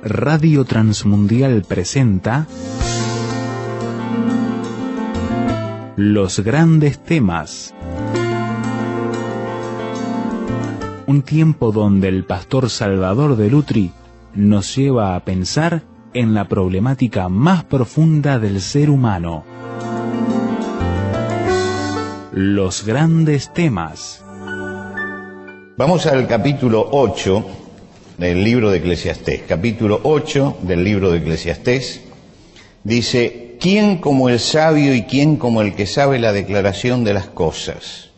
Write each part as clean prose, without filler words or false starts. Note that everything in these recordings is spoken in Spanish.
Radio Transmundial presenta Los Grandes Temas. Un tiempo donde el pastor Salvador de Lutri nos lleva a pensar en la problemática más profunda del ser humano. Los Grandes Temas. Vamos al capítulo 8 del libro de Eclesiastés. Capítulo 8 del libro de Eclesiastés dice: ¿quién como el sabio y quién como el que sabe la declaración de las cosas?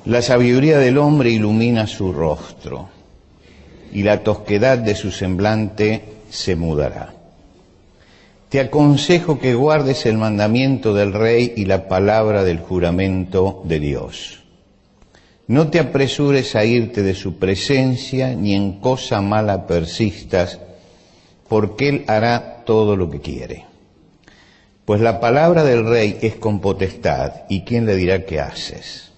La sabiduría del hombre ilumina su rostro, y la tosquedad de su semblante se mudará. Te aconsejo que guardes el mandamiento del rey y la palabra del juramento de Dios. No te apresures a irte de su presencia, ni en cosa mala persistas, porque él hará todo lo que quiere. Pues la palabra del rey es con potestad, ¿y quién le dirá qué haces?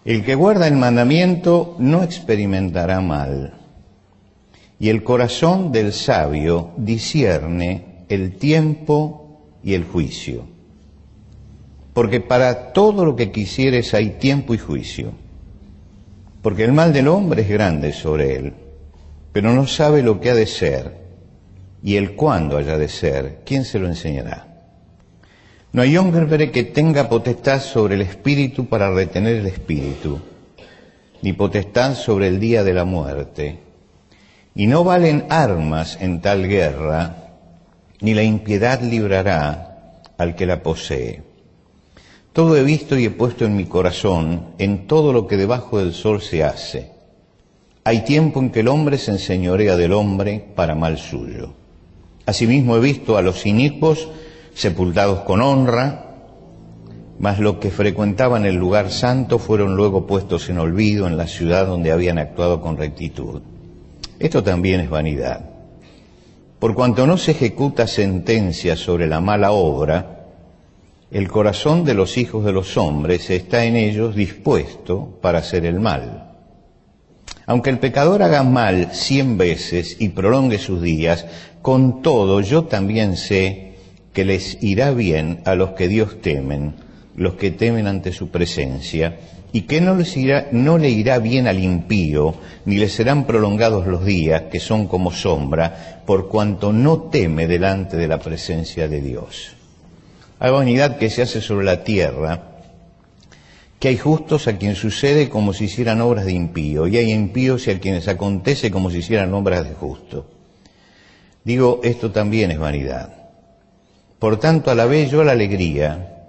El que guarda el mandamiento no experimentará mal, y el corazón del sabio discierne el tiempo y el juicio. Porque para todo lo que quisieres hay tiempo y juicio. Porque el mal del hombre es grande sobre él, pero no sabe lo que ha de ser, y el cuándo haya de ser, ¿quién se lo enseñará? No hay hombre que tenga potestad sobre el espíritu para retener el espíritu, ni potestad sobre el día de la muerte. Y no valen armas en tal guerra, ni la impiedad librará al que la posee. Todo he visto y he puesto en mi corazón en todo lo que debajo del sol se hace. Hay tiempo en que el hombre se enseñorea del hombre para mal suyo. Asimismo he visto a los inicuos sepultados con honra, mas los que frecuentaban el lugar santo fueron luego puestos en olvido en la ciudad donde habían actuado con rectitud. Esto también es vanidad. Por cuanto no se ejecuta sentencia sobre la mala obra, el corazón de los hijos de los hombres está en ellos dispuesto para hacer el mal. Aunque el pecador haga mal 100 veces y prolongue sus días, con todo yo también sé que les irá bien a los que Dios temen, los que temen ante su presencia, y que no le irá bien al impío, ni le serán prolongados los días, que son como sombra, por cuanto no teme delante de la presencia de Dios. Hay vanidad que se hace sobre la tierra, que hay justos a quien sucede como si hicieran obras de impío, y hay impíos y a quienes acontece como si hicieran obras de justo. Digo, esto también es vanidad. Por tanto, alabé yo la alegría,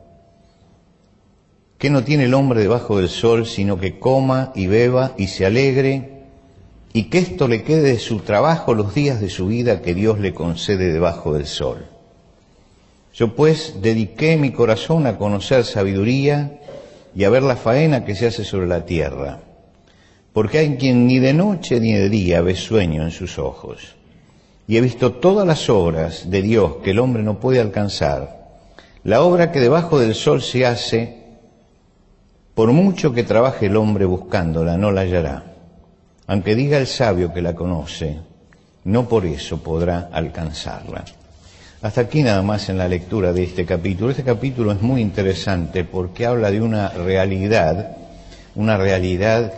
que no tiene el hombre debajo del sol, sino que coma y beba y se alegre, y que esto le quede de su trabajo los días de su vida que Dios le concede debajo del sol. Yo pues dediqué mi corazón a conocer sabiduría y a ver la faena que se hace sobre la tierra, porque hay quien ni de noche ni de día ve sueño en sus ojos. Y he visto todas las obras de Dios que el hombre no puede alcanzar, la obra que debajo del sol se hace, por mucho que trabaje el hombre buscándola, no la hallará. Aunque diga el sabio que la conoce, no por eso podrá alcanzarla. Hasta aquí nada más en la lectura de este capítulo. Este capítulo es muy interesante porque habla de una realidad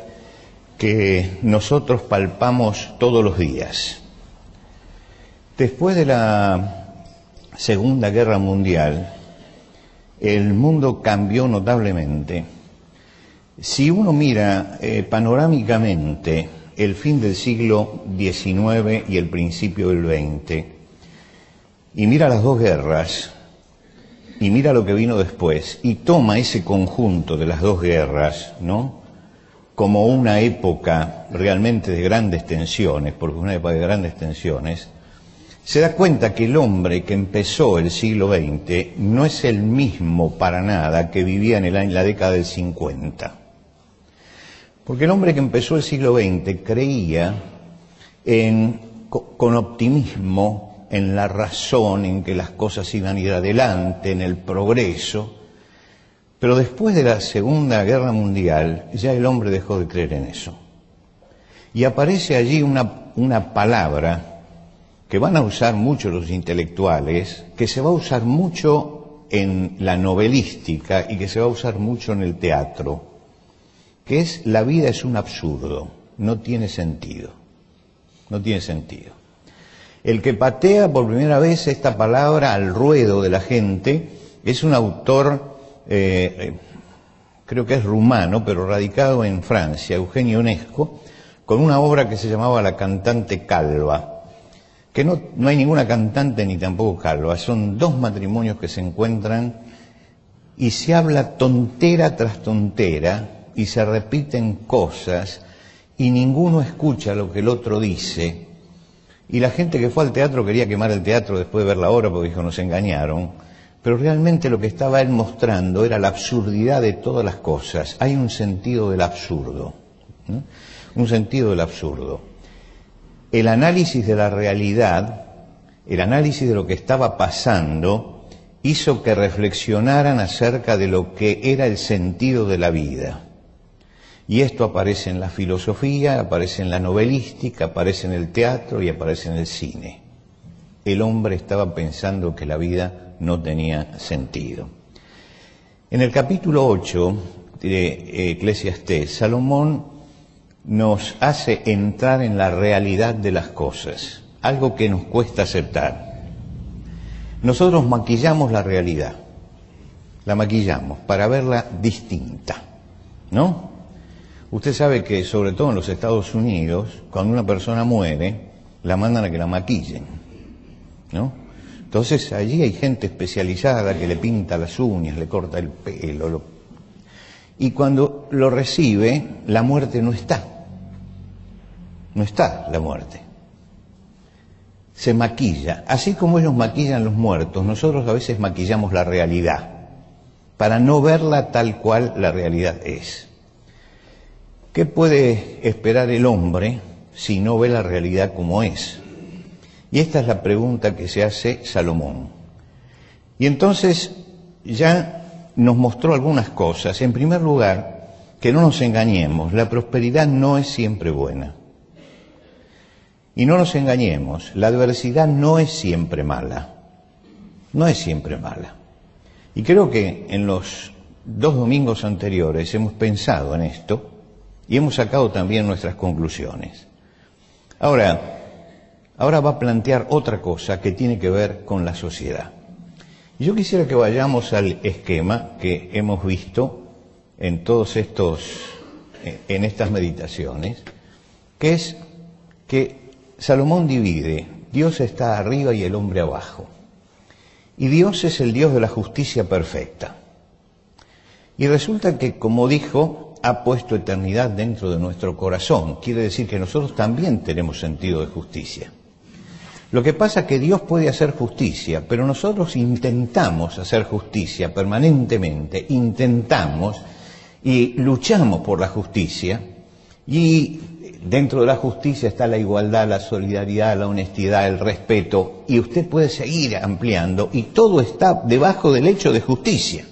que nosotros palpamos todos los días. Después de la Segunda Guerra Mundial, el mundo cambió notablemente. Si uno mira panorámicamente el fin del siglo XIX y el principio del XX, y mira las dos guerras, y mira lo que vino después, y toma ese conjunto de las dos guerras, ¿no?, como una época realmente de grandes tensiones, porque es una época de grandes tensiones, se da cuenta que el hombre que empezó el siglo XX no es el mismo para nada que vivía en la década del 50. Porque el hombre que empezó el siglo XX creía con optimismo en la razón, en que las cosas iban a ir adelante, en el progreso, pero después de la Segunda Guerra Mundial ya el hombre dejó de creer en eso. Y aparece allí una palabra que van a usar mucho los intelectuales, que se va a usar mucho en la novelística y que se va a usar mucho en el teatro, que es: la vida es un absurdo, no tiene sentido, no tiene sentido. El que patea por primera vez esta palabra al ruedo de la gente es un autor, creo que es rumano, pero radicado en Francia, Eugenio Ionesco, con una obra que se llamaba La cantante calva, que no hay ninguna cantante ni tampoco calva, son dos matrimonios que se encuentran y se habla tontera tras tontera y se repiten cosas y ninguno escucha lo que el otro dice. Y la gente que fue al teatro quería quemar el teatro después de ver la obra porque dijo: nos engañaron. Pero realmente lo que estaba él mostrando era la absurdidad de todas las cosas. Hay un sentido del absurdo, ¿no? Un sentido del absurdo. El análisis de la realidad, el análisis de lo que estaba pasando, hizo que reflexionaran acerca de lo que era el sentido de la vida. Y esto aparece en la filosofía, aparece en la novelística, aparece en el teatro y aparece en el cine. El hombre estaba pensando que la vida no tenía sentido. En el capítulo 8 de Eclesiastés, Salomón nos hace entrar en la realidad de las cosas, algo que nos cuesta aceptar. Nosotros maquillamos la realidad, la maquillamos para verla distinta, ¿no? Usted sabe que, sobre todo en los Estados Unidos, cuando una persona muere, la mandan a que la maquillen, ¿no? Entonces allí hay gente especializada que le pinta las uñas, le corta el pelo, y cuando lo recibe, la muerte no está. No está la muerte. Se maquilla. Así como ellos maquillan los muertos, nosotros a veces maquillamos la realidad para no verla tal cual la realidad es. ¿Qué puede esperar el hombre si no ve la realidad como es? Y esta es la pregunta que se hace Salomón. Y entonces ya nos mostró algunas cosas. En primer lugar, que no nos engañemos, la prosperidad no es siempre buena. Y no nos engañemos, la adversidad no es siempre mala. No es siempre mala. Y creo que en los 2 domingos anteriores hemos pensado en esto y hemos sacado también nuestras conclusiones. Ahora va a plantear otra cosa que tiene que ver con la sociedad. Y yo quisiera que vayamos al esquema que hemos visto en estas meditaciones, que es que Salomón divide: Dios está arriba y el hombre abajo. Y Dios es el Dios de la justicia perfecta. Y resulta que, como dijo, ha puesto eternidad dentro de nuestro corazón. Quiere decir que nosotros también tenemos sentido de justicia. Lo que pasa es que Dios puede hacer justicia, pero nosotros intentamos hacer justicia permanentemente, intentamos y luchamos por la justicia, y dentro de la justicia está la igualdad, la solidaridad, la honestidad, el respeto, y usted puede seguir ampliando, y todo está debajo del hecho de justicia.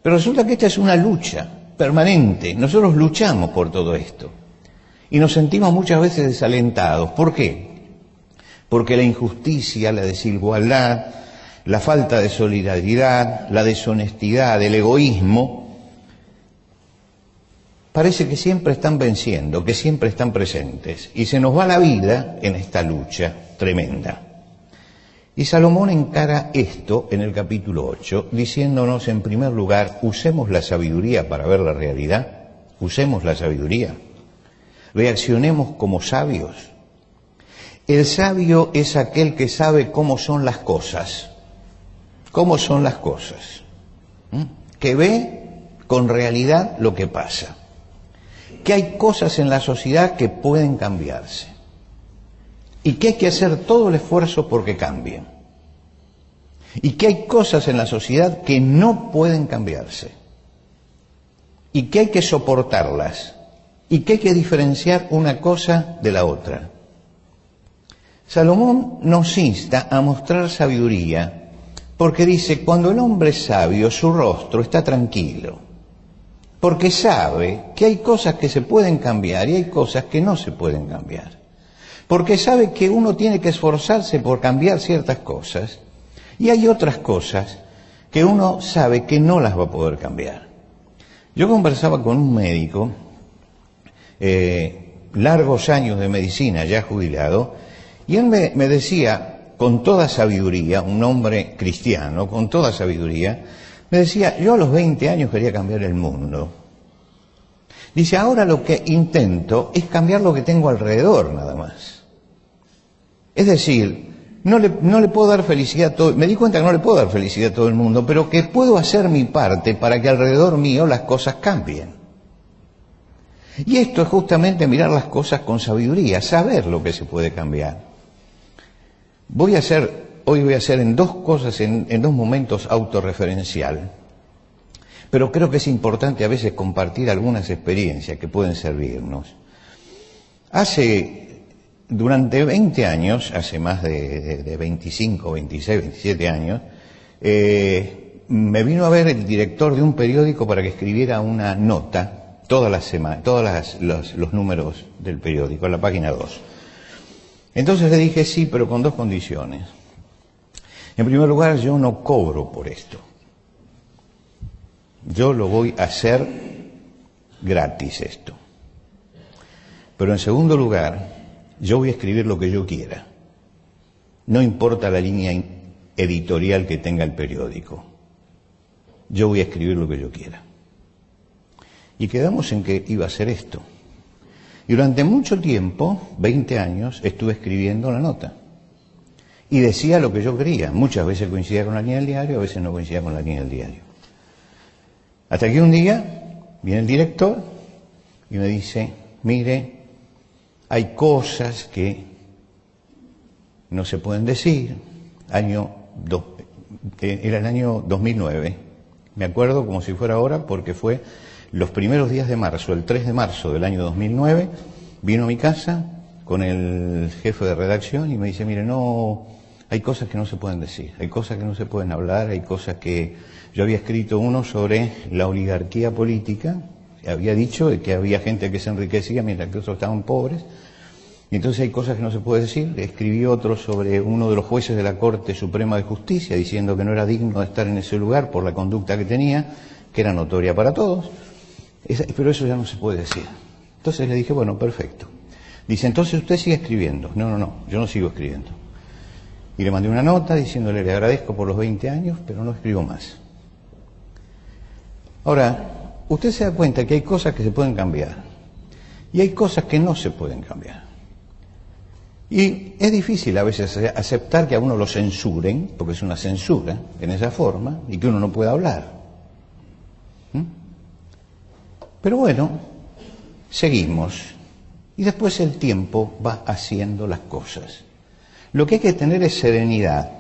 Pero resulta que esta es una lucha permanente. Nosotros luchamos por todo esto y nos sentimos muchas veces desalentados. ¿Por qué? Porque la injusticia, la desigualdad, la falta de solidaridad, la deshonestidad, el egoísmo, parece que siempre están venciendo, que siempre están presentes, y se nos va la vida en esta lucha tremenda. Y Salomón encara esto en el capítulo 8, diciéndonos, en primer lugar, usemos la sabiduría para ver la realidad, usemos la sabiduría, reaccionemos como sabios. El sabio es aquel que sabe cómo son las cosas, que ve con realidad lo que pasa, que hay cosas en la sociedad que pueden cambiarse y que hay que hacer todo el esfuerzo porque cambien, y que hay cosas en la sociedad que no pueden cambiarse y que hay que soportarlas y que hay que diferenciar una cosa de la otra. Salomón nos insta a mostrar sabiduría porque dice: cuando el hombre es sabio, su rostro está tranquilo, porque sabe que hay cosas que se pueden cambiar y hay cosas que no se pueden cambiar. porque sabe que uno tiene que esforzarse por cambiar ciertas cosas y hay otras cosas que uno sabe que no las va a poder cambiar. Yo conversaba con un médico, largos años de medicina, ya jubilado, y él me decía, con toda sabiduría, un hombre cristiano, con toda sabiduría, me decía, yo a los 20 años quería cambiar el mundo. Dice, ahora lo que intento es cambiar lo que tengo alrededor, nada más. Es decir, no le puedo dar felicidad a todo, me di cuenta que no le puedo dar felicidad a todo el mundo, pero que puedo hacer mi parte para que alrededor mío las cosas cambien. Y esto es justamente mirar las cosas con sabiduría, saber lo que se puede cambiar. Hoy voy a hacer en dos cosas, en dos momentos autorreferencial, pero creo que es importante a veces compartir algunas experiencias que pueden servirnos. Durante 20 años, hace más de 25, 26, 27 años, me vino a ver el director de un periódico para que escribiera una nota todas las semanas, los números del periódico, en la página 2. Entonces le dije sí, pero con dos condiciones. En primer lugar, yo no cobro por esto. Yo lo voy a hacer gratis esto. Pero en segundo lugar, yo voy a escribir lo que yo quiera. No importa la línea editorial que tenga el periódico. Yo voy a escribir lo que yo quiera. Y quedamos en que iba a hacer esto. Y durante mucho tiempo, 20 años, estuve escribiendo la nota. Y decía lo que yo quería. Muchas veces coincidía con la línea del diario, a veces no coincidía con la línea del diario. Hasta que un día viene el director y me dice, mire, hay cosas que no se pueden decir. Era el año 2009. Me acuerdo como si fuera ahora porque fue los primeros días de marzo, el 3 de marzo del año 2009, vino a mi casa con el jefe de redacción y me dice, mire, no, hay cosas que no se pueden decir, hay cosas que no se pueden hablar, hay cosas que... Yo había escrito uno sobre la oligarquía política, había dicho que había gente que se enriquecía mientras que otros estaban pobres, y entonces hay cosas que no se puede decir. Escribí otro sobre uno de los jueces de la Corte Suprema de Justicia, diciendo que no era digno de estar en ese lugar por la conducta que tenía, que era notoria para todos, pero eso ya no se puede decir. Entonces le dije, bueno, perfecto. Dice, entonces usted sigue escribiendo. No, yo no sigo escribiendo. Y le mandé una nota diciéndole, le agradezco por los 20 años, pero no escribo más. Ahora, usted se da cuenta que hay cosas que se pueden cambiar y hay cosas que no se pueden cambiar. Y es difícil a veces aceptar que a uno lo censuren, porque es una censura en esa forma, y que uno no pueda hablar. Pero bueno, seguimos. Y después el tiempo va haciendo las cosas. Lo que hay que tener es serenidad.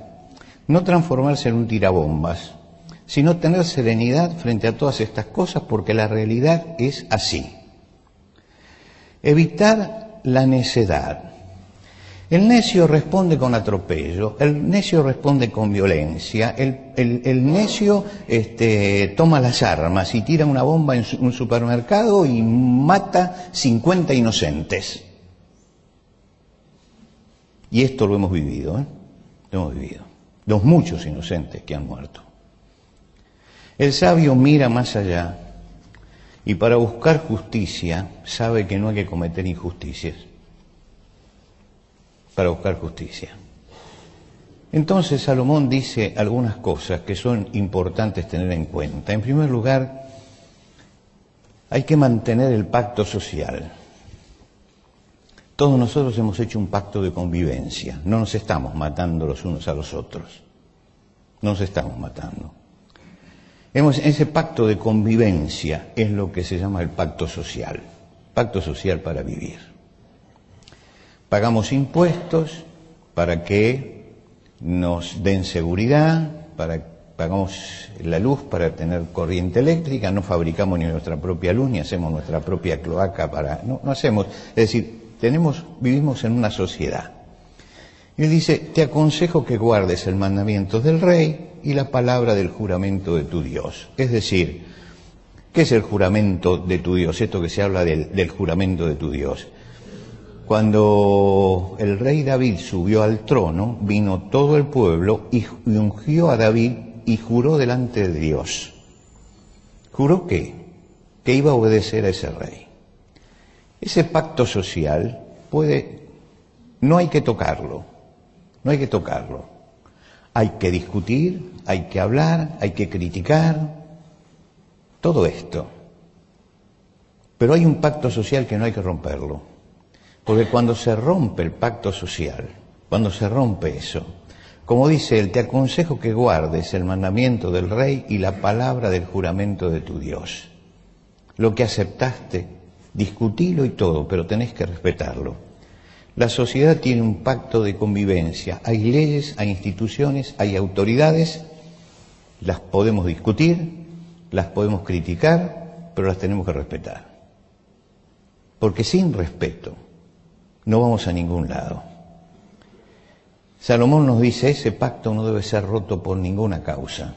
No transformarse en un tirabombas, sino tener serenidad frente a todas estas cosas, porque la realidad es así. Evitar la necedad. El necio responde con atropello, el necio responde con violencia, el necio toma las armas y tira una bomba en un supermercado y mata 50 inocentes. Y esto lo hemos vivido, Lo hemos vivido. Los muchos inocentes que han muerto. El sabio mira más allá y para buscar justicia sabe que no hay que cometer injusticias. Para buscar justicia. Entonces Salomón dice algunas cosas que son importantes tener en cuenta. En primer lugar, hay que mantener el pacto social. Todos nosotros hemos hecho un pacto de convivencia. No nos estamos matando los unos a los otros. No nos estamos matando. Ese pacto de convivencia es lo que se llama el pacto social. Pacto social para vivir. Pagamos impuestos para que nos den seguridad, pagamos la luz para tener corriente eléctrica, no fabricamos ni nuestra propia luz, ni hacemos nuestra propia cloaca no hacemos, es decir, vivimos en una sociedad. Y él dice, te aconsejo que guardes el mandamiento del rey y la palabra del juramento de tu Dios. Es decir, ¿qué es el juramento de tu Dios? Esto que se habla del juramento de tu Dios. Cuando el rey David subió al trono, vino todo el pueblo y ungió a David y juró delante de Dios. ¿Juró qué? Que iba a obedecer a ese rey. Ese pacto social no hay que tocarlo, no hay que tocarlo. Hay que discutir, hay que hablar, hay que criticar, todo esto. Pero hay un pacto social que no hay que romperlo. Porque cuando se rompe el pacto social, cuando se rompe eso, como dice él, te aconsejo que guardes el mandamiento del rey y la palabra del juramento de tu Dios. Lo que aceptaste, discutilo y todo, pero tenés que respetarlo. La sociedad tiene un pacto de convivencia. Hay leyes, hay instituciones, hay autoridades. Las podemos discutir, las podemos criticar, pero las tenemos que respetar. Porque sin respeto no vamos a ningún lado. Salomón nos dice, ese pacto no debe ser roto por ninguna causa.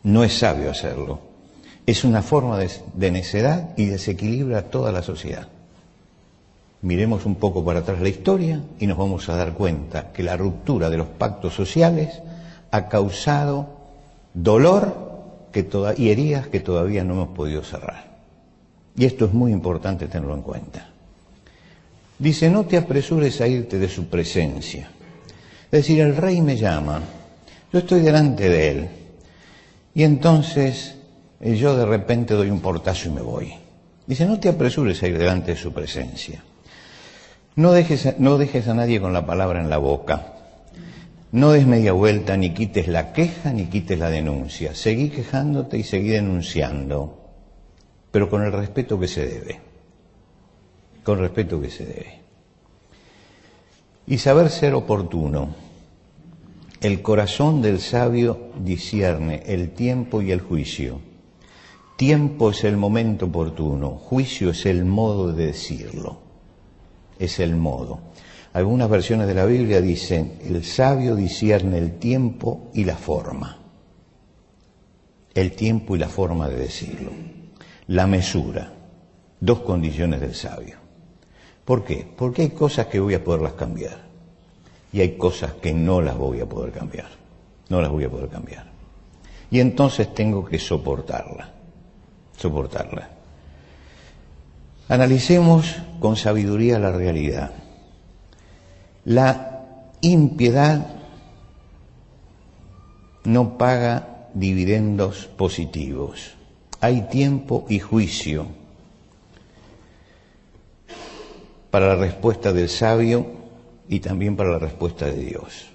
No es sabio hacerlo. Es una forma de necedad y desequilibra toda la sociedad. Miremos un poco para atrás la historia y nos vamos a dar cuenta que la ruptura de los pactos sociales ha causado dolor y heridas que todavía no hemos podido cerrar. Y esto es muy importante tenerlo en cuenta. Dice, no te apresures a irte de su presencia. Es decir, el rey me llama, yo estoy delante de él, y entonces yo de repente doy un portazo y me voy. Dice, no te apresures a ir delante de su presencia. No dejes a nadie con la palabra en la boca. No des media vuelta, ni quites la queja, ni quites la denuncia. Seguí quejándote y seguí denunciando, pero con el respeto que se debe. Con respeto que se debe. Y saber ser oportuno. El corazón del sabio discierne el tiempo y el juicio. Tiempo es el momento oportuno, juicio es el modo de decirlo. Es el modo. Algunas versiones de la Biblia dicen, el sabio discierne el tiempo y la forma. El tiempo y la forma de decirlo. La mesura. Dos condiciones del sabio. ¿Por qué? Porque hay cosas que voy a poderlas cambiar. Y hay cosas que no las voy a poder cambiar. No las voy a poder cambiar. Y entonces tengo que soportarla. Analicemos con sabiduría la realidad. La impiedad no paga dividendos positivos. Hay tiempo y juicio para la respuesta del sabio y también para la respuesta de Dios.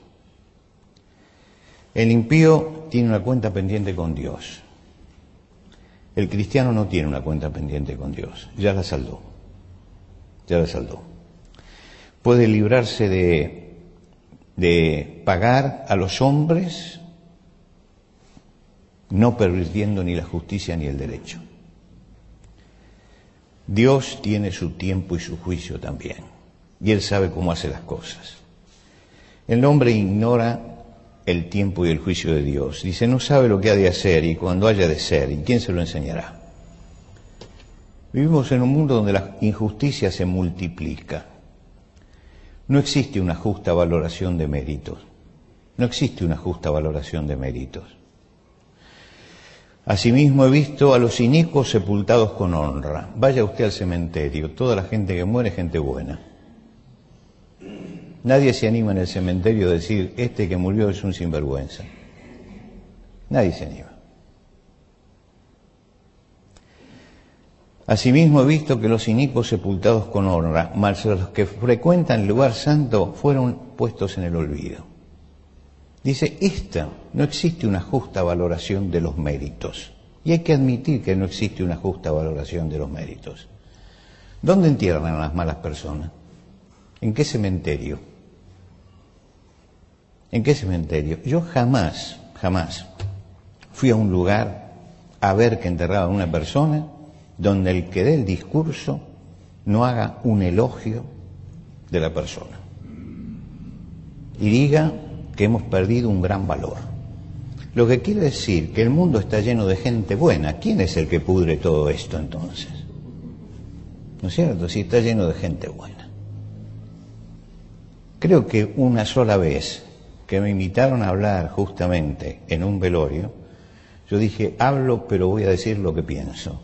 El impío tiene una cuenta pendiente con Dios. El cristiano no tiene una cuenta pendiente con Dios, ya la saldó. Puede librarse de pagar a los hombres, no pervirtiendo ni la justicia ni el derecho. Dios tiene su tiempo y su juicio también, y Él sabe cómo hace las cosas. El hombre ignora el tiempo y el juicio de Dios. Dice, no sabe lo que ha de hacer y cuándo haya de ser, ¿y quién se lo enseñará? Vivimos en un mundo donde la injusticia se multiplica. No existe una justa valoración de méritos. No existe una justa valoración de méritos. Asimismo he visto a los inicuos sepultados con honra. Vaya usted al cementerio, toda la gente que muere es gente buena. Nadie se anima en el cementerio a decir, este que murió es un sinvergüenza. Nadie se anima. Asimismo he visto que los inicuos sepultados con honra, mas los que frecuentan el lugar santo fueron puestos en el olvido. Dice, no existe una justa valoración de los méritos. Y hay que admitir que no existe una justa valoración de los méritos. ¿Dónde entierran a las malas personas? ¿En qué cementerio? ¿En qué cementerio? Yo jamás fui a un lugar a ver que enterraban a una persona donde el que dé el discurso no haga un elogio de la persona y diga que hemos perdido un gran valor. Lo que quiere decir que el mundo está lleno de gente buena. ¿Quién es el que pudre todo esto entonces? ¿No es cierto? Si está lleno de gente buena. Creo que una sola vez que me invitaron a hablar justamente en un velorio, yo dije, hablo, pero voy a decir lo que pienso.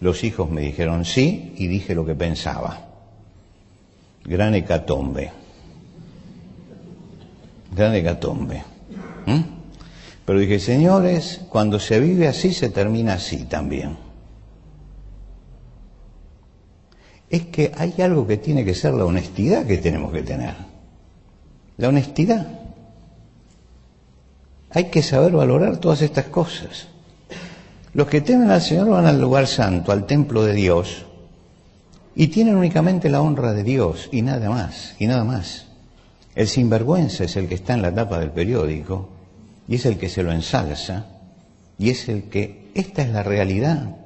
Los hijos me dijeron sí y dije lo que pensaba. Gran hecatombe. Gran hecatombe. Pero dije, señores, cuando se vive así, se termina así también. Es que hay algo que tiene que ser la honestidad que tenemos que tener. La honestidad. Hay que saber valorar todas estas cosas. Los que temen al Señor van al lugar santo, al templo de Dios, y tienen únicamente la honra de Dios y nada más, y nada más. El sinvergüenza es el que está en la tapa del periódico, y es el que se lo ensalza, y es el que, esta es la realidad,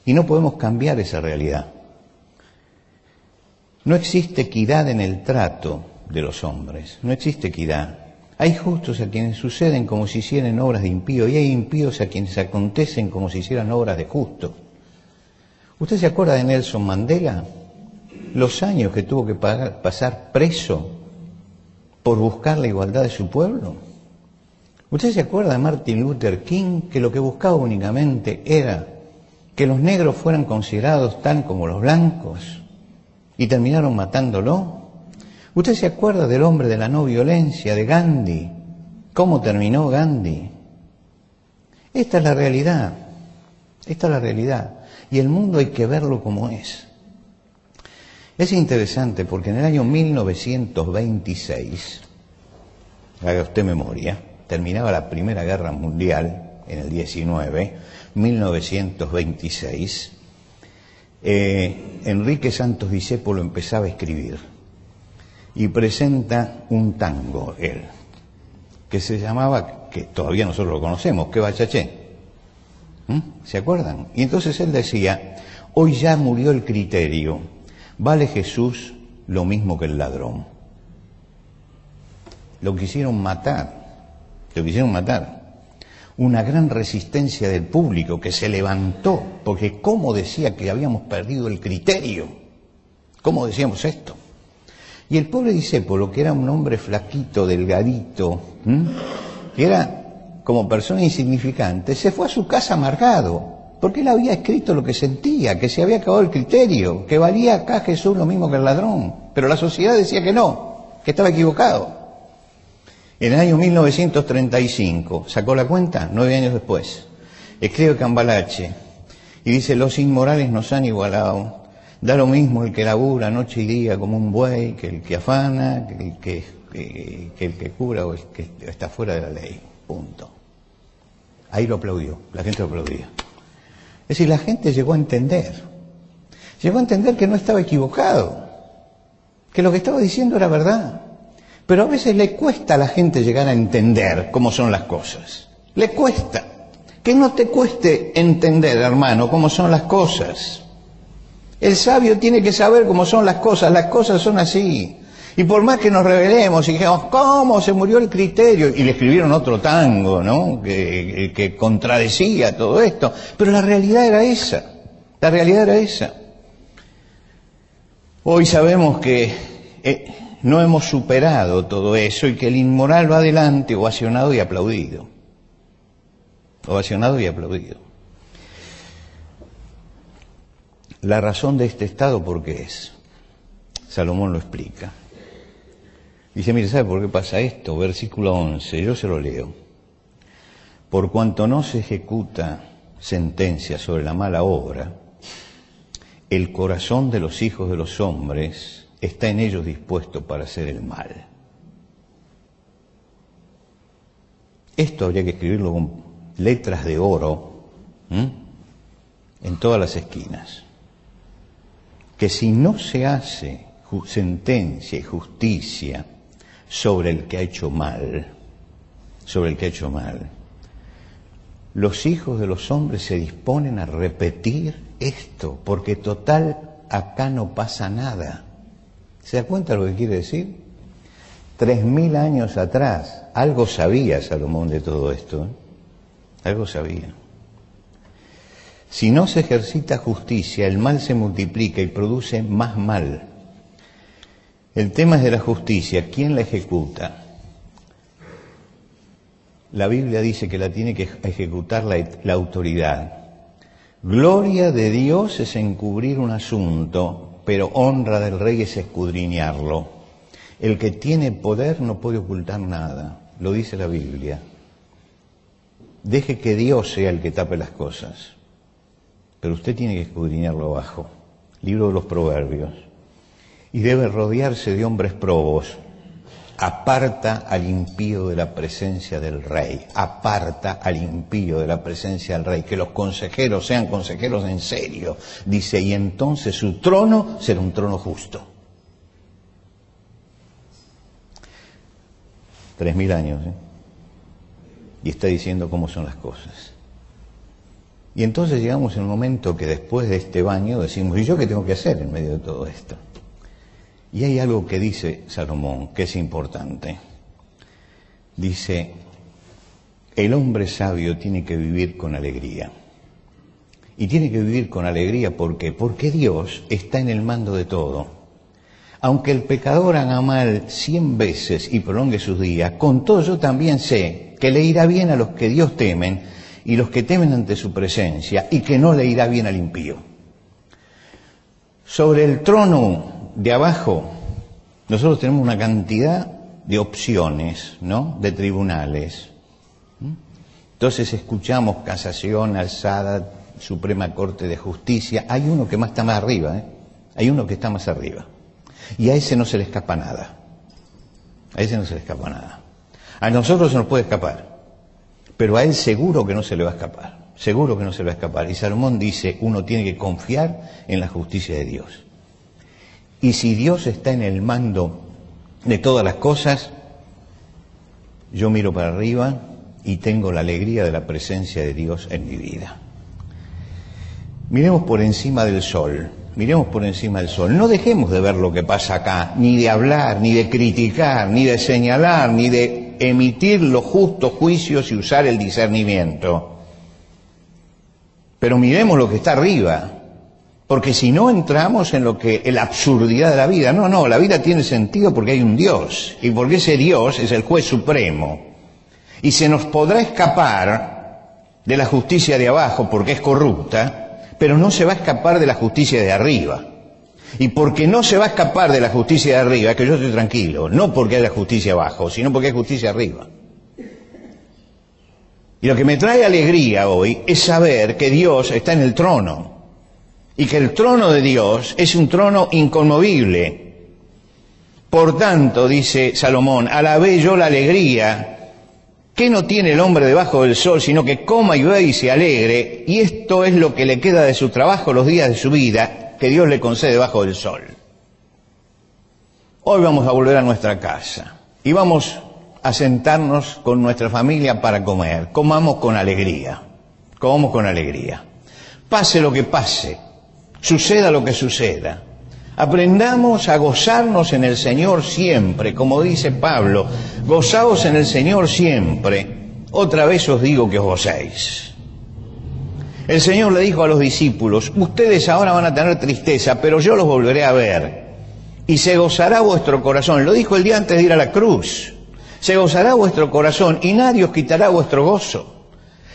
y no podemos cambiar esa realidad. No existe equidad en el trato de los hombres, no existe equidad. Hay justos a quienes suceden como si hicieran obras de impío, y hay impíos a quienes acontecen como si hicieran obras de justo. ¿Usted se acuerda de Nelson Mandela? Los años que tuvo que pasar preso por buscar la igualdad de su pueblo. ¿Usted se acuerda de Martin Luther King, que lo que buscaba únicamente era que los negros fueran considerados tal como los blancos y terminaron matándolo? ¿Usted se acuerda del hombre de la no violencia, de Gandhi? ¿Cómo terminó Gandhi? Esta es la realidad. Esta es la realidad. Y el mundo hay que verlo como es. Es interesante porque en el año 1926, haga usted memoria, terminaba la Primera Guerra Mundial, en el 19, 1926, Enrique Santos Discépolo empezaba a escribir y presenta un tango, él, que se llamaba, que todavía nosotros lo conocemos, Que Bachaché. ¿Se acuerdan? Y entonces él decía, hoy ya murió el criterio, vale Jesús lo mismo que el ladrón. Lo quisieron matar, lo quisieron matar. Una gran resistencia del público que se levantó, porque ¿cómo decía que habíamos perdido el criterio? ¿Cómo decíamos esto? Y el pobre Discépolo, que era un hombre flaquito, delgadito, que era como persona insignificante, se fue a su casa amargado, porque él había escrito lo que sentía, que se había acabado el criterio, que valía acá Jesús lo mismo que el ladrón, pero la sociedad decía que no, que estaba equivocado. En el año 1935, ¿sacó la cuenta? 9 años después, escribe Cambalache y dice, los inmorales nos han igualado, da lo mismo el que labura noche y día como un buey, que el que afana, que el que cura o el que está fuera de la ley. Punto. Ahí lo aplaudió, la gente lo aplaudía. Es decir, la gente llegó a entender que no estaba equivocado, que lo que estaba diciendo era verdad. Pero a veces le cuesta a la gente llegar a entender cómo son las cosas. Le cuesta. Que no te cueste entender, hermano, cómo son las cosas. El sabio tiene que saber cómo son las cosas son así. Y por más que nos rebelemos y dijimos, ¿cómo se murió el criterio? Y le escribieron otro tango, ¿no? Que contradecía todo esto. Pero la realidad era esa. La realidad era esa. Hoy sabemos que no hemos superado todo eso y que el inmoral va adelante ovacionado y aplaudido. Ovacionado y aplaudido. La razón de este estado, ¿por qué es? Salomón lo explica. Dice, mire, ¿sabe por qué pasa esto? Versículo 11, yo se lo leo. Por cuanto no se ejecuta sentencia sobre la mala obra, el corazón de los hijos de los hombres está en ellos dispuesto para hacer el mal. Esto habría que escribirlo con letras de oro en todas las esquinas. Que si no se hace sentencia y justicia sobre el que ha hecho mal, los hijos de los hombres se disponen a repetir esto, porque total acá no pasa nada. ¿Se da cuenta lo que quiere decir? 3000 años atrás, algo sabía Salomón de todo esto, algo sabía. Si no se ejercita justicia, el mal se multiplica y produce más mal. El tema es de la justicia. ¿Quién la ejecuta? La Biblia dice que la tiene que ejecutar la autoridad. Gloria de Dios es encubrir un asunto, pero honra del rey es escudriñarlo. El que tiene poder no puede ocultar nada, lo dice la Biblia. Deje que Dios sea el que tape las cosas, pero usted tiene que escudriñarlo abajo. Libro de los Proverbios. Y debe rodearse de hombres probos. Aparta al impío de la presencia del rey. Aparta al impío de la presencia del rey. Que los consejeros sean consejeros en serio. Dice, y entonces su trono será un trono justo. 3000 años, Y está diciendo cómo son las cosas. Y entonces llegamos en un momento que después de este baño decimos, ¿y yo qué tengo que hacer en medio de todo esto? Y hay algo que dice Salomón, que es importante. Dice, el hombre sabio tiene que vivir con alegría. Y tiene que vivir con alegría, ¿por qué? Porque Dios está en el mando de todo. Aunque el pecador haga mal 100 veces y prolongue sus días, con todo yo también sé que le irá bien a los que Dios temen y los que temen ante su presencia, y que no le irá bien al impío. Sobre el trono de abajo, nosotros tenemos una cantidad de opciones, ¿no?, de tribunales. Entonces escuchamos casación, alzada, Suprema Corte de Justicia. Hay uno que está más arriba, Hay uno que está más arriba. Y a ese no se le escapa nada. A ese no se le escapa nada. A nosotros se nos puede escapar, pero a él seguro que no se le va a escapar. Seguro que no se le va a escapar. Y Salomón dice, uno tiene que confiar en la justicia de Dios. Y si Dios está en el mando de todas las cosas, yo miro para arriba y tengo la alegría de la presencia de Dios en mi vida. Miremos por encima del sol. Miremos por encima del sol. No dejemos de ver lo que pasa acá, ni de hablar, ni de criticar, ni de señalar, ni de emitir los justos juicios y usar el discernimiento. Pero miremos lo que está arriba, porque si no entramos en la absurdidad de la vida. No, la vida tiene sentido porque hay un Dios, y porque ese Dios es el juez supremo. Y se nos podrá escapar de la justicia de abajo porque es corrupta, pero no se va a escapar de la justicia de arriba. Y porque no se va a escapar de la justicia de arriba, es que yo estoy tranquilo, no porque haya justicia abajo, sino porque hay justicia arriba. Y lo que me trae alegría hoy es saber que Dios está en el trono, y que el trono de Dios es un trono inconmovible. Por tanto, dice Salomón, alabé yo la alegría. ¿Qué no tiene el hombre debajo del sol, sino que coma y beba y se alegre? Y esto es lo que le queda de su trabajo los días de su vida, que Dios le concede debajo del sol. Hoy vamos a volver a nuestra casa y vamos a sentarnos con nuestra familia para comer. Comamos con alegría, comamos con alegría. Pase lo que pase, suceda lo que suceda. Aprendamos a gozarnos en el Señor siempre, como dice Pablo, gozaos en el Señor siempre. Otra vez os digo que os gocéis. El Señor le dijo a los discípulos, ustedes ahora van a tener tristeza, pero yo los volveré a ver. Y se gozará vuestro corazón. Lo dijo el día antes de ir a la cruz. Se gozará vuestro corazón y nadie os quitará vuestro gozo.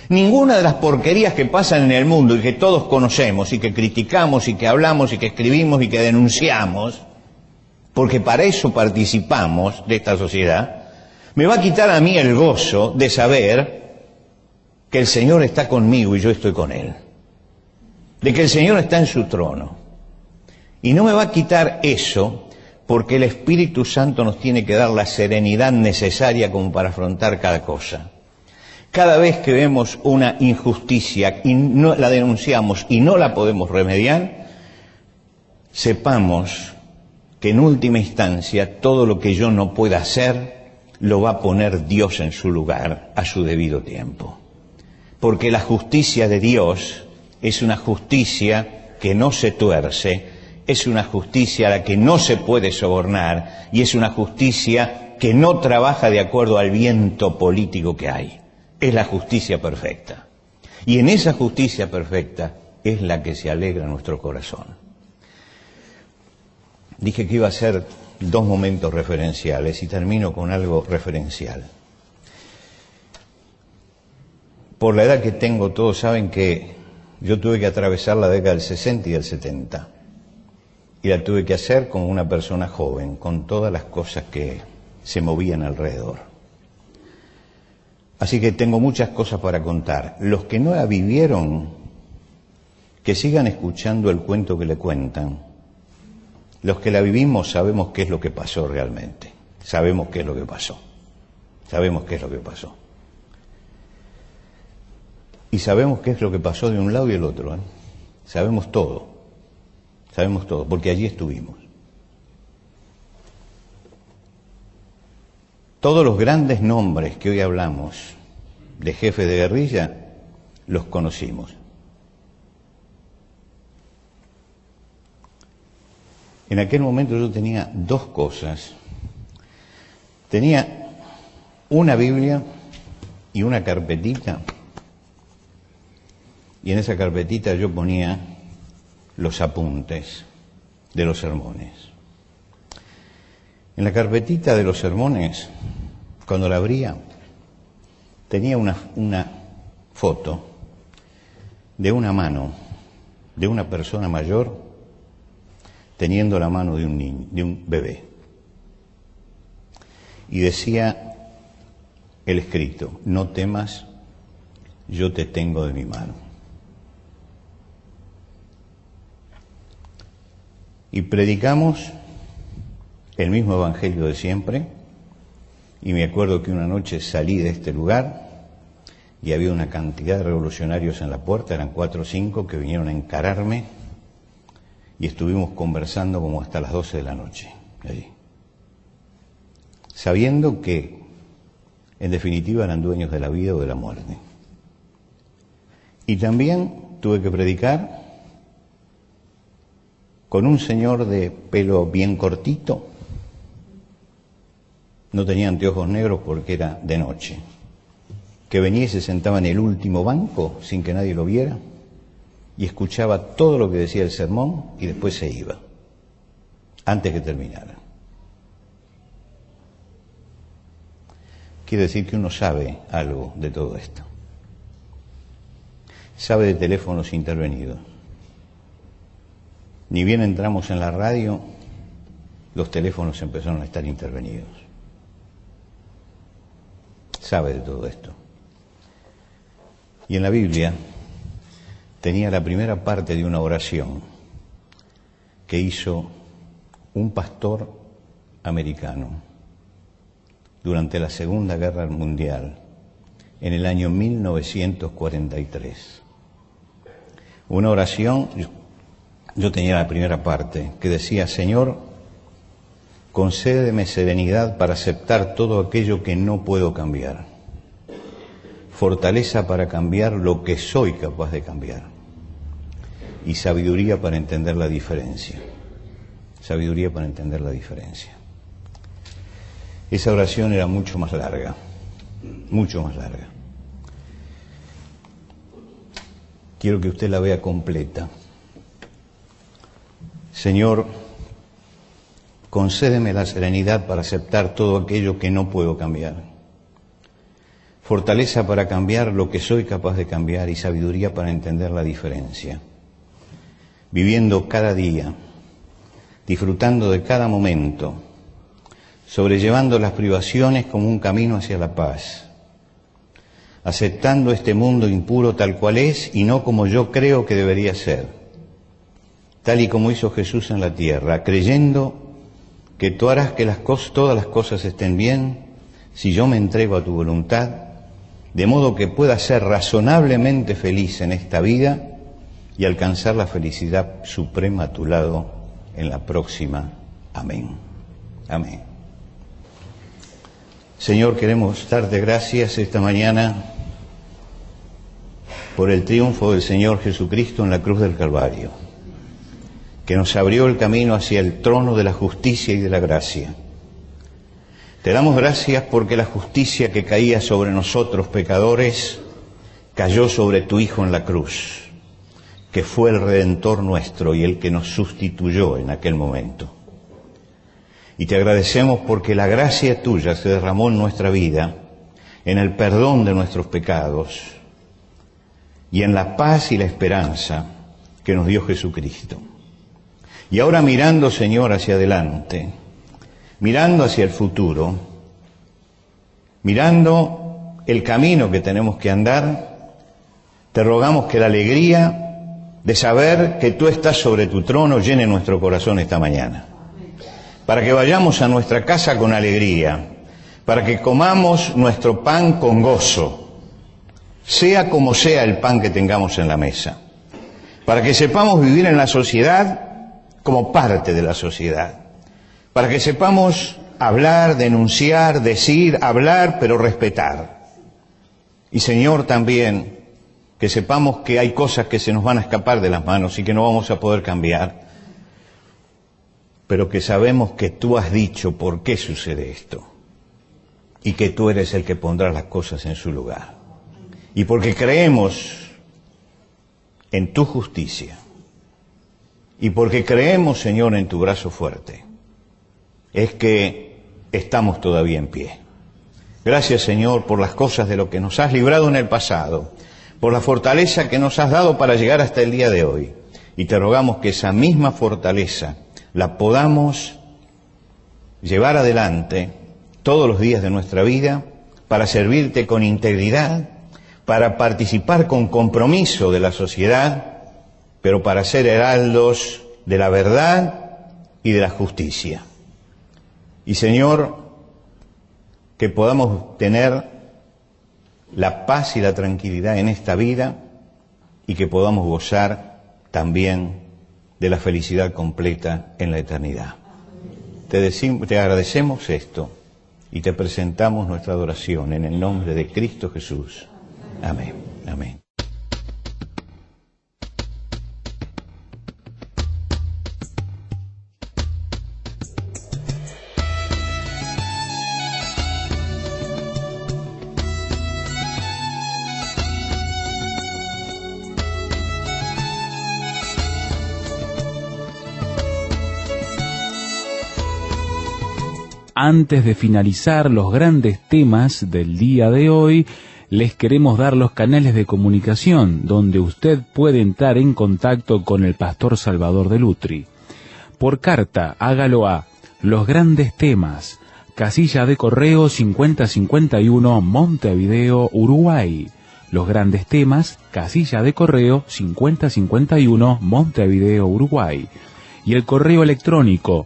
Ninguna de las porquerías que pasan en el mundo y que todos conocemos y que criticamos y que hablamos y que escribimos y que denunciamos, porque para eso participamos de esta sociedad, me va a quitar a mí el gozo de saber que el Señor está conmigo y yo estoy con Él. De que el Señor está en su trono. Y no me va a quitar eso porque el Espíritu Santo nos tiene que dar la serenidad necesaria como para afrontar cada cosa. Cada vez que vemos una injusticia y no la denunciamos y no la podemos remediar, sepamos que en última instancia todo lo que yo no pueda hacer lo va a poner Dios en su lugar a su debido tiempo. Porque la justicia de Dios es una justicia que no se tuerce, es una justicia a la que no se puede sobornar y es una justicia que no trabaja de acuerdo al viento político que hay. Es la justicia perfecta. Y en esa justicia perfecta es la que se alegra nuestro corazón. Dije que iba a ser dos momentos referenciales y termino con algo referencial. Por la edad que tengo, todos saben que yo tuve que atravesar la década del 60 y del 70. Y la tuve que hacer como una persona joven, con todas las cosas que se movían alrededor. Así que tengo muchas cosas para contar. Los que no la vivieron, que sigan escuchando el cuento que le cuentan. Los que la vivimos sabemos qué es lo que pasó realmente. Sabemos qué es lo que pasó. Sabemos qué es lo que pasó. Y sabemos qué es lo que pasó de un lado y del otro, ¿eh? Sabemos todo, porque allí estuvimos. Todos los grandes nombres que hoy hablamos de jefes de guerrilla, los conocimos. En aquel momento yo tenía dos cosas. Tenía una Biblia y una carpetita. Y en esa carpetita yo ponía los apuntes de los sermones. En la carpetita de los sermones, cuando la abría, tenía una foto de una mano de una persona mayor teniendo la mano de un niño, de un bebé. Y decía el escrito: no temas, yo te tengo de mi mano. Y predicamos el mismo evangelio de siempre, y me acuerdo que una noche salí de este lugar y había una cantidad de revolucionarios en la puerta, eran 4 o 5 que vinieron a encararme, y estuvimos conversando como hasta las 12 de la noche allí, sabiendo que en definitiva eran dueños de la vida o de la muerte. Y también tuve que predicar con un señor de pelo bien cortito, no tenía anteojos negros porque era de noche, que venía y se sentaba en el último banco sin que nadie lo viera y escuchaba todo lo que decía el sermón y después se iba, antes que terminara. Quiere decir que uno sabe algo de todo esto. Sabe de teléfonos intervenidos. Ni bien entramos en la radio, los teléfonos empezaron a estar intervenidos. Sabe de todo esto. Y en la Biblia tenía la primera parte de una oración que hizo un pastor americano durante la Segunda Guerra Mundial en el año 1943. Una oración. Yo tenía la primera parte que decía: Señor, concédeme serenidad para aceptar todo aquello que no puedo cambiar, fortaleza para cambiar lo que soy capaz de cambiar y sabiduría para entender la diferencia. Sabiduría para entender la diferencia. Esa oración era mucho más larga, mucho más larga. Quiero que usted la vea completa. Señor, concédeme la serenidad para aceptar todo aquello que no puedo cambiar, fortaleza para cambiar lo que soy capaz de cambiar y sabiduría para entender la diferencia, viviendo cada día, disfrutando de cada momento, sobrellevando las privaciones como un camino hacia la paz, aceptando este mundo impuro tal cual es y no como yo creo que debería ser, tal y como hizo Jesús en la tierra, creyendo que tú harás que todas las cosas estén bien si yo me entrego a tu voluntad, de modo que pueda ser razonablemente feliz en esta vida y alcanzar la felicidad suprema a tu lado en la próxima. Amén. Amén. Señor, queremos darte gracias esta mañana por el triunfo del Señor Jesucristo en la cruz del Calvario, que nos abrió el camino hacia el trono de la justicia y de la gracia. Te damos gracias porque la justicia que caía sobre nosotros pecadores cayó sobre tu Hijo en la cruz, que fue el Redentor nuestro y el que nos sustituyó en aquel momento. Y te agradecemos porque la gracia tuya se derramó en nuestra vida, en el perdón de nuestros pecados y en la paz y la esperanza que nos dio Jesucristo. Y ahora mirando, Señor, hacia adelante, mirando hacia el futuro, mirando el camino que tenemos que andar, te rogamos que la alegría de saber que tú estás sobre tu trono llene nuestro corazón esta mañana. Para que vayamos a nuestra casa con alegría, para que comamos nuestro pan con gozo, sea como sea el pan que tengamos en la mesa, para que sepamos vivir en la sociedad como parte de la sociedad, para que sepamos hablar, denunciar, decir, hablar, pero respetar. Y Señor, también que sepamos que hay cosas que se nos van a escapar de las manos y que no vamos a poder cambiar, pero que sabemos que tú has dicho por qué sucede esto y que tú eres el que pondrá las cosas en su lugar. Y porque creemos en tu justicia y porque creemos, Señor, en tu brazo fuerte, es que estamos todavía en pie. Gracias, Señor, por las cosas de lo que nos has librado en el pasado, por la fortaleza que nos has dado para llegar hasta el día de hoy. Y te rogamos que esa misma fortaleza la podamos llevar adelante todos los días de nuestra vida para servirte con integridad, para participar con compromiso de la sociedad, pero para ser heraldos de la verdad y de la justicia. Y Señor, que podamos tener la paz y la tranquilidad en esta vida y que podamos gozar también de la felicidad completa en la eternidad. Te agradecemos esto y te presentamos nuestra adoración en el nombre de Cristo Jesús. Amén. Amén. Antes de finalizar los grandes temas del día de hoy, les queremos dar los canales de comunicación donde usted puede entrar en contacto con el pastor Salvador de Lutri. Por carta, hágalo a Los Grandes Temas, casilla de correo 5051, Montevideo, Uruguay. Los Grandes Temas, casilla de correo 5051, Montevideo, Uruguay. Y el correo electrónico,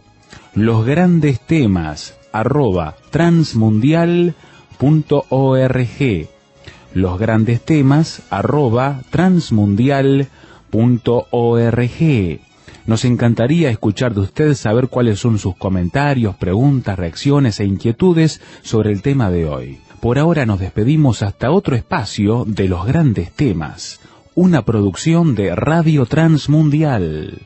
losgrandestemas@transmundial.org. losgrandestemas@transmundial.org. Nos encantaría escuchar de usted, saber cuáles son sus comentarios, preguntas, reacciones e inquietudes sobre el tema de hoy. Por ahora nos despedimos hasta otro espacio de Los Grandes Temas, una producción de Radio Transmundial.